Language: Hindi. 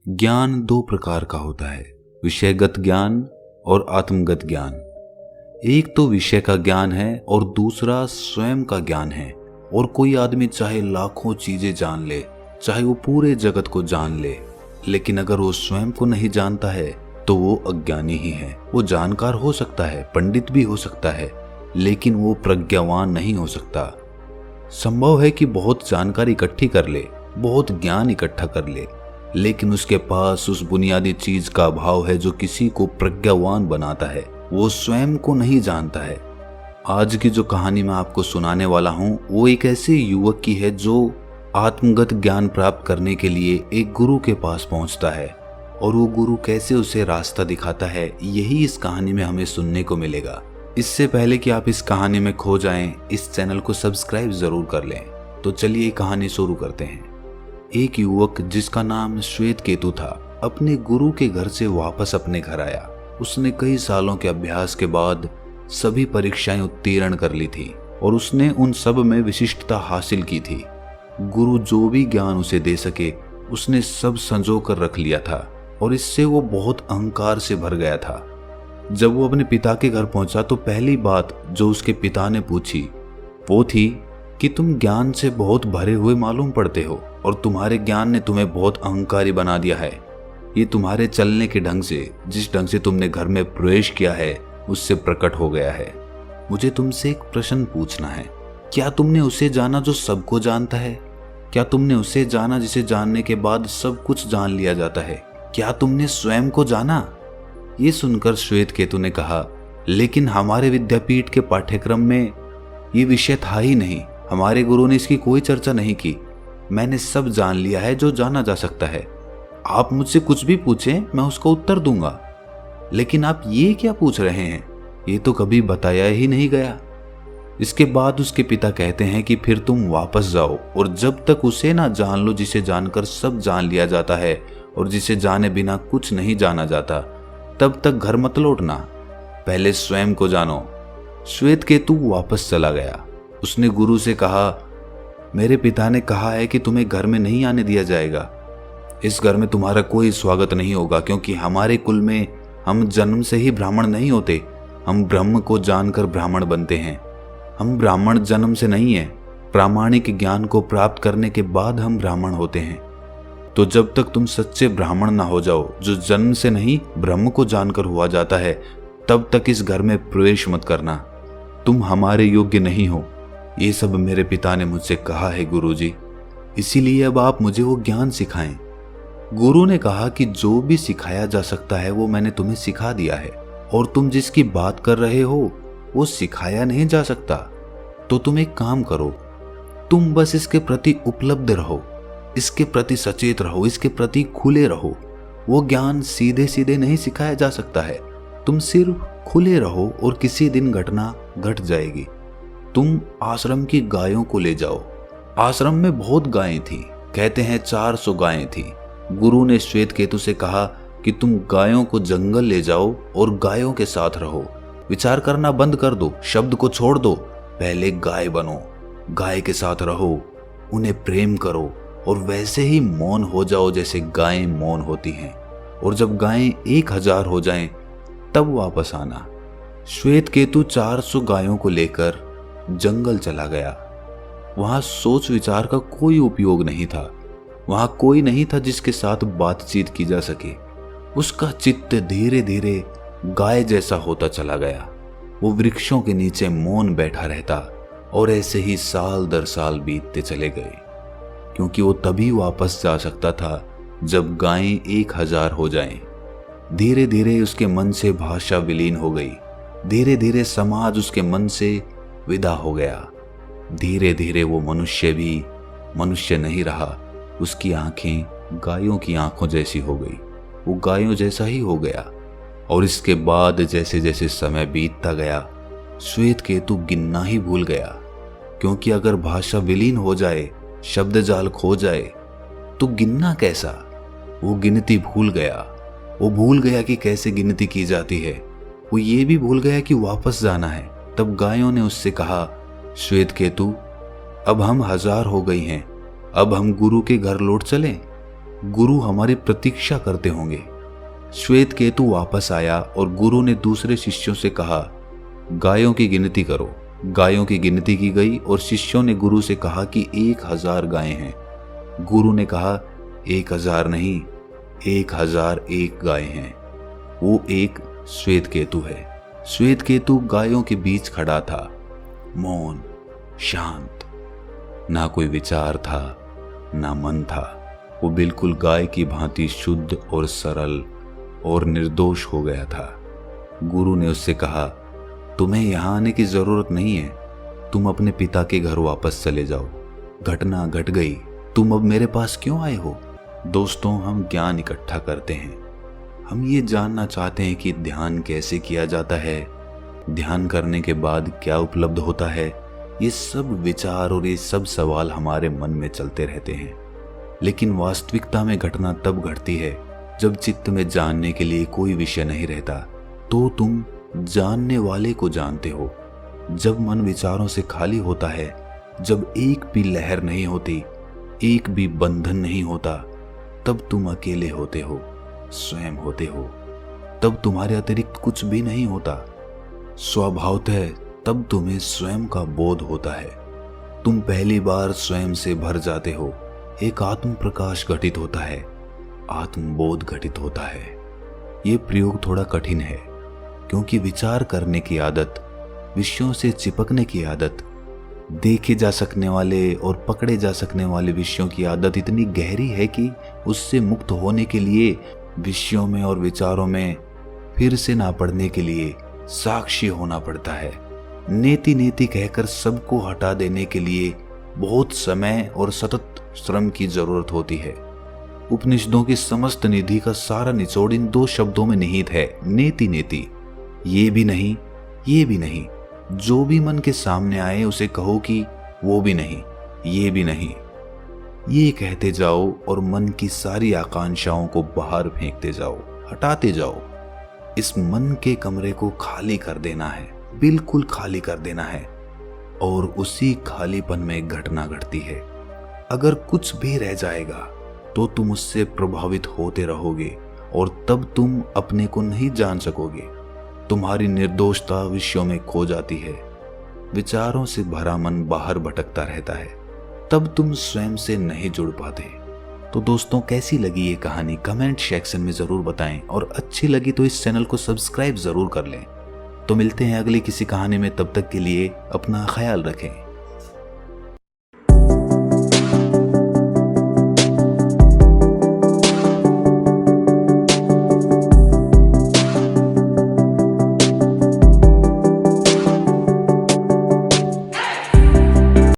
ज्ञान दो प्रकार का होता है, विषयगत ज्ञान और आत्मगत ज्ञान। एक तो विषय का ज्ञान है और दूसरा स्वयं का ज्ञान है। और कोई आदमी चाहे लाखों चीजें जान ले, चाहे वो पूरे जगत को जान ले, लेकिन अगर वो स्वयं को नहीं जानता है तो वो अज्ञानी ही है। वो जानकार हो सकता है, पंडित भी हो सकता है, लेकिन वो प्रज्ञावान नहीं हो सकता। संभव है कि बहुत जानकारी इकट्ठी कर ले, बहुत ज्ञान इकट्ठा कर ले, लेकिन उसके पास उस बुनियादी चीज का अभाव है जो किसी को प्रज्ञावान बनाता है। वो स्वयं को नहीं जानता है। आज की जो कहानी मैं आपको सुनाने वाला हूं वो एक ऐसे युवक की है जो आत्मगत ज्ञान प्राप्त करने के लिए एक गुरु के पास पहुंचता है, और वो गुरु कैसे उसे रास्ता दिखाता है, यही इस कहानी में हमें सुनने को मिलेगा। इससे पहले कि आप इस कहानी में खो जाएं, इस चैनल को सब्सक्राइब जरूर कर लें। तो चलिए कहानी शुरू करते हैं। एक युवक जिसका नाम श्वेत केतु था अपने गुरु के घर से वापस अपने घर आया। उसने कई सालों के अभ्यास के बाद सभी परीक्षाएं उत्तीर्ण कर ली थी और उसने उन सब में विशिष्टता हासिल की थी। गुरु जो भी ज्ञान उसे दे सके उसने सब संजो कर रख लिया था और इससे वो बहुत अहंकार से भर गया था। जब वो अपने पिता के घर पहुंचा तो पहली बात जो उसके पिता ने पूछी वो थी कि तुम ज्ञान से बहुत भरे हुए मालूम पड़ते हो और तुम्हारे ज्ञान ने तुम्हें बहुत अहंकारी बना दिया है। ये तुम्हारे चलने के ढंग से, जिस ढंग से तुमने घर में प्रवेश किया है, उससे प्रकट हो गया है। मुझे तुमसे एक प्रश्न पूछना है, क्या तुमने उसे जाना जो सबको जानता है? क्या तुमने उसे जाना जिसे जानने के बाद सब कुछ जान लिया जाता है? क्या तुमने स्वयं को जाना? ये सुनकर श्वेत केतु ने कहा, लेकिन हमारे विद्यापीठ के पाठ्यक्रम में ये विषय था ही नहीं। हमारे गुरु ने इसकी कोई चर्चा नहीं की। मैंने सब जान लिया है जो जाना जा सकता है। आप मुझसे कुछ भी पूछें, मैं उसका उत्तर दूंगा। लेकिन आप ये क्या पूछ रहे हैं? ये तो कभी बताया ही नहीं गया। इसके बाद उसके पिता कहते हैं कि फिर तुम वापस जाओ और जब तक उसे ना जान लो जिसे जानकर सब जान लिया जाता है और जिसे जाने बिना कुछ नहीं जाना जाता, तब तक घर मत लौटना। पहले स्वयं को जानो। श्वेत केतु वापस चला गया। उसने गुरु से कहा, मेरे पिता ने कहा है कि तुम्हें घर में नहीं आने दिया जाएगा। इस घर में तुम्हारा कोई स्वागत नहीं होगा, क्योंकि हमारे कुल में हम जन्म से ही ब्राह्मण नहीं होते। हम ब्रह्म को जानकर ब्राह्मण बनते हैं। हम ब्राह्मण जन्म से नहीं है, प्रामाणिक ज्ञान को प्राप्त करने के बाद हम ब्राह्मण होते हैं। तो जब तक तुम सच्चे ब्राह्मण ना हो जाओ, जो जन्म से नहीं ब्रह्म को जानकर हुआ जाता है, तब तक इस घर में प्रवेश मत करना। तुम हमारे योग्य नहीं हो। ये सब मेरे पिता ने मुझसे कहा है गुरुजी, इसीलिए अब आप मुझे वो ज्ञान सिखाएं। गुरु ने कहा कि जो भी सिखाया जा सकता है वो मैंने तुम्हें सिखा दिया है, और तुम जिसकी बात कर रहे हो वो सिखाया नहीं जा सकता। तो तुम एक काम करो, तुम बस इसके प्रति उपलब्ध रहो, इसके प्रति सचेत रहो, इसके प्रति खुले रहो। वो ज्ञान सीधे सीधे नहीं सिखाया जा सकता है। तुम सिर्फ खुले रहो और किसी दिन घटना घट जाएगी। तुम आश्रम की गायों को ले जाओ। आश्रम में बहुत गायें थी, कहते हैं 400 गायें थी। गुरु ने श्वेत केतु से कहा कि तुम गायों को जंगल ले जाओ और गायों के साथ रहो। विचार करना बंद कर दो, शब्द को छोड़ दो। पहले गाय बनो, गाय के साथ रहो, उन्हें प्रेम करो और वैसे ही मौन हो जाओ जैसे गायें मौन होती हैं। और जब गायें 1000 हो जाएं, तब वापस आना। श्वेत केतु 400 गायों को लेकर जंगल चला गया। वहां सोच विचार का कोई उपयोग नहीं था। वहां कोई नहीं था जिसके साथ बातचीत की जा सके। उसका चित्त धीरे धीरे गाय जैसा होता चला गया। वो वृक्षों के नीचे मौन बैठा रहता और ऐसे ही साल दर साल बीतते चले गए, क्योंकि वो तभी वापस जा सकता था जब गायें 1000 हो जाएं। धीरे धीरे उसके मन से भाषा विलीन हो गई। धीरे धीरे समाज उसके मन से विदा हो गया। धीरे धीरे वो मनुष्य भी मनुष्य नहीं रहा। उसकी आंखें गायों की आंखों जैसी हो गई। वो गायों जैसा ही हो गया। और इसके बाद जैसे जैसे समय बीतता गया, श्वेत केतु गिनना ही भूल गया, क्योंकि अगर भाषा विलीन हो जाए, शब्द जाल खो जाए, तो गिनना कैसा? वो गिनती भूल गया। वो भूल गया कि कैसे गिनती की जाती है। वो ये भी भूल गया कि वापस जाना है। तब गायों ने उससे कहा, श्वेत केतु, अब हम 1000 हो गई हैं, अब हम गुरु के घर लौट चलें। गुरु हमारी प्रतीक्षा करते होंगे। श्वेत केतु वापस आया और गुरु ने दूसरे शिष्यों से कहा, गायों की गिनती करो। गायों की गिनती की गई और शिष्यों ने गुरु से कहा कि 1000 गायें हैं। गुरु ने कहा, 1000 नहीं, 1001 गायें हैं। वो एक श्वेत केतु है। श्वेत केतु गायों के बीच खड़ा था, मौन, शांत। ना कोई विचार था, ना मन था। वो बिल्कुल गाय की भांति शुद्ध और सरल और निर्दोष हो गया था। गुरु ने उससे कहा, तुम्हें यहां आने की जरूरत नहीं है। तुम अपने पिता के घर वापस चले जाओ। घटना घट गई, तुम अब मेरे पास क्यों आए हो? दोस्तों, हम ज्ञान इकट्ठा करते हैं। हम ये जानना चाहते हैं कि ध्यान कैसे किया जाता है, ध्यान करने के बाद क्या उपलब्ध होता है। ये सब विचार और ये सब सवाल हमारे मन में चलते रहते हैं, लेकिन वास्तविकता में घटना तब घटती है जब चित्त में जानने के लिए कोई विषय नहीं रहता। तो तुम जानने वाले को जानते हो। जब मन विचारों से खाली होता है, जब एक भी लहर नहीं होती, एक भी बंधन नहीं होता, तब तुम अकेले होते हो, स्वयं होते हो। तब तुम्हारे अतिरिक्त कुछ भी नहीं होता। स्वभावतः तब तुम्हें स्वयं का बोध होता है। तुम पहली बार स्वयं से भर जाते हो। एक आत्म प्रकाश घटित होता है, आत्मबोध घटित होता है। ये प्रयोग थोड़ा कठिन है, क्योंकि विचार करने की आदत, विषयों से चिपकने की आदत, देखे जा सकने वाले और पकड़े जा सकने वाले विषयों की आदत इतनी गहरी है कि उससे मुक्त होने के लिए विषयों में और विचारों में फिर से ना पड़ने के लिए साक्षी होना पड़ता है। नेति नेति कहकर सबको हटा देने के लिए बहुत समय और सतत श्रम की जरूरत होती है। उपनिषदों की समस्त निधि का सारा निचोड़ इन 2 शब्दों में निहित है, नेति नेति। ये भी नहीं, ये भी नहीं। जो भी मन के सामने आए उसे कहो कि वो भी नहीं, ये भी नहीं। ये कहते जाओ और मन की सारी आकांक्षाओं को बाहर फेंकते जाओ, हटाते जाओ। इस मन के कमरे को खाली कर देना है, बिल्कुल खाली कर देना है। और उसी खालीपन में एक घटना घटती है। अगर कुछ भी रह जाएगा तो तुम उससे प्रभावित होते रहोगे और तब तुम अपने को नहीं जान सकोगे। तुम्हारी निर्दोषता विषयों में खो जाती है। विचारों से भरा मन बाहर भटकता रहता है। तब तुम स्वयं से नहीं जुड़ पाते। तो दोस्तों, कैसी लगी ये कहानी कमेंट सेक्शन में जरूर बताएं, और अच्छी लगी तो इस चैनल को सब्सक्राइब जरूर कर लें। तो मिलते हैं अगली किसी कहानी में, तब तक के लिए अपना ख्याल रखें।